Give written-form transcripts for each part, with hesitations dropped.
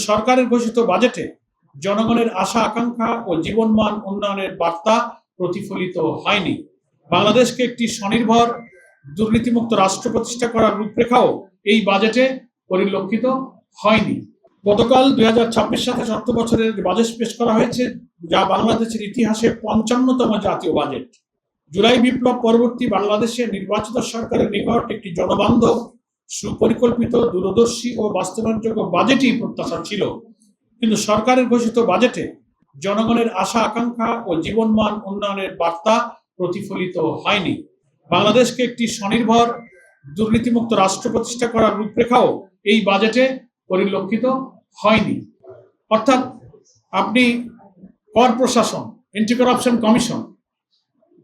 সরকারের ঘোষিত বাজেটে জনগণের আশা আকাঙ্ক্ষা ও জীবনমান উন্নয়নের বার্তা প্রতিফলিত হয়নি। বাংলাদেশকে একটি স্বনির্ভর দুর্নীতিমুক্ত রাষ্ট্র প্রতিষ্ঠা করার রূপরেখাও এই বাজেটে পরিলক্ষিত হয়নি। গতকাল 2026-27 অর্থ বছরের বাজেট পেশ করা হয়েছে, যা বাংলাদেশের ইতিহাসে 55তম জাতীয় বাজেট। জুলাই বিপ্লব পরবর্তী বাংলাদেশে নির্বাচিত সরকারের নিকট একটি জনবান্ধব, সুপরিকল্পিত, দূরদর্শী ও বাস্তবায়নযোগ্য বাজেটই প্রত্যাশা ছিল। কিন্তু সরকারের ঘোষিত বাজেটে জনগণের আশা আকাঙ্ক্ষা ও জীবনমান উন্নয়নের বার্তা প্রতিফলিত হয়নি। বাংলাদেশকে একটি স্বনির্ভর দুর্নীতিমুক্ত রাষ্ট্র প্রতিষ্ঠা করার রূপরেখাও এই বাজেটে পরিলক্ষিত হয়নি। অর্থাৎ আপনি কর প্রশাসন, এন্টি করাপশন কমিশন,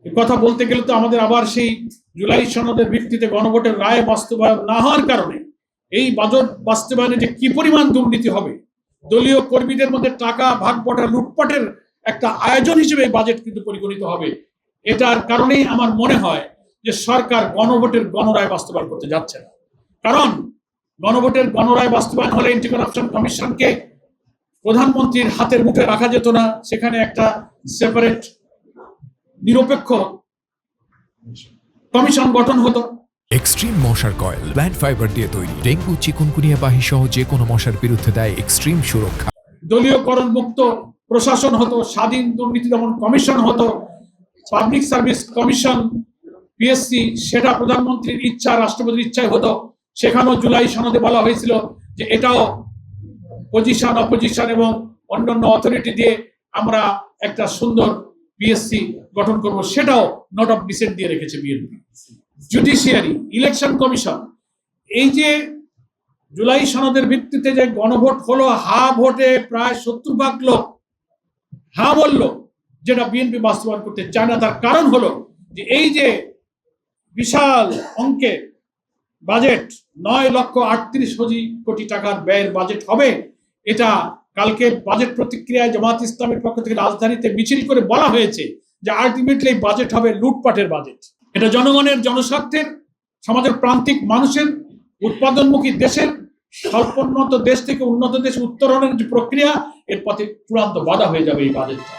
কথা বলতে গেলে তো আমাদের আবার সেই জুলাই সনদের ভিত্তিতে গণভোটের রায় বাস্তবায়ন না হওয়ার কারণে এই বাজেট বাস্তবায়নে যে কি পরিমাণ দুর্নীতি হবে, দলীয় কর্মীদের মধ্যে টাকা ভাগবটা লুটপাটের একটা আয়োজন হিসেবে এই বাজেট কিন্তু পরিগণিত হবে। এটার কারণেই আমার মনে হয় যে সরকার গণভোটের গণরায় বাস্তবায়ন করতে যাচ্ছে না। কারণ গণভোটের গণরায় বাস্তবায়ন হলে এন্টি করাপশন কমিশনকে প্রধানমন্ত্রীর হাতের মুঠে রাখা যেত না, সেখানে একটা সেপারেট নিরপেক্ষ কমিশন গঠন হতো। এক্সট্রিম মশার কয়েল প্ল্যান্ট ফাইবার দিয়ে তৈরি, ডেঙ্গু চিকুনগুনিয়া বাহি সহ যে কোনো মশার বিরুদ্ধে দেয় এক্সট্রিম সুরক্ষা। দলীয়করণ মুক্ত প্রশাসন হতো, স্বাধীন দুর্নীতি দমন কমিশন হতো, পাবলিক সার্ভিস কমিশন পিএসসি, সেটা প্রধানমন্ত্রীর ইচ্ছা, রাষ্ট্রপতির ইচ্ছায় হতো। সেখানেও জুলাই সনদে বলা হয়েছিল যে এটাও পজিশন অপোজিশন এবং অন্যান্য অথরিটি দিয়ে আমরা একটা সুন্দর পিএসসি গঠন করব, সেটাও নোট অফ ডিসেন্ট দিয়ে রেখেছে বিএনপি। জুডিশিয়ারি, ইলেকশন কমিশন, এই যে জুলাই সনদের ভিত্তিতে যে গণভোট হলো, হা ভোটে প্রায় 70% লোক হা বলল, যেটা বিএনপি বাস্তবায়ন করতে চায় না। তার কারণ হলো যে এই যে বিশাল অঙ্কের বাজেট, 9,38,000 কোটি টাকার ব্যয়ের বাজেট হবে, এটা কালকে বাজেট প্রতিক্রিয়ায় জামাত ইসলামের পক্ষ থেকে রাজধানীতে মিছিল করে বলা হয়েছে যে আলটিমেটলি বাজেট হবে লুটপাটের বাজেট। এটা জনগণের, জনস্বার্থের, সমাজের প্রান্তিক মানুষের, উৎপাদনমুখী দেশের, স্বল্পোন্নত দেশ থেকে উন্নত দেশে উত্তরণের যে প্রক্রিয়া, এর পথে চূড়ান্ত বাধা হয়ে যাবে এই বাজেটটা।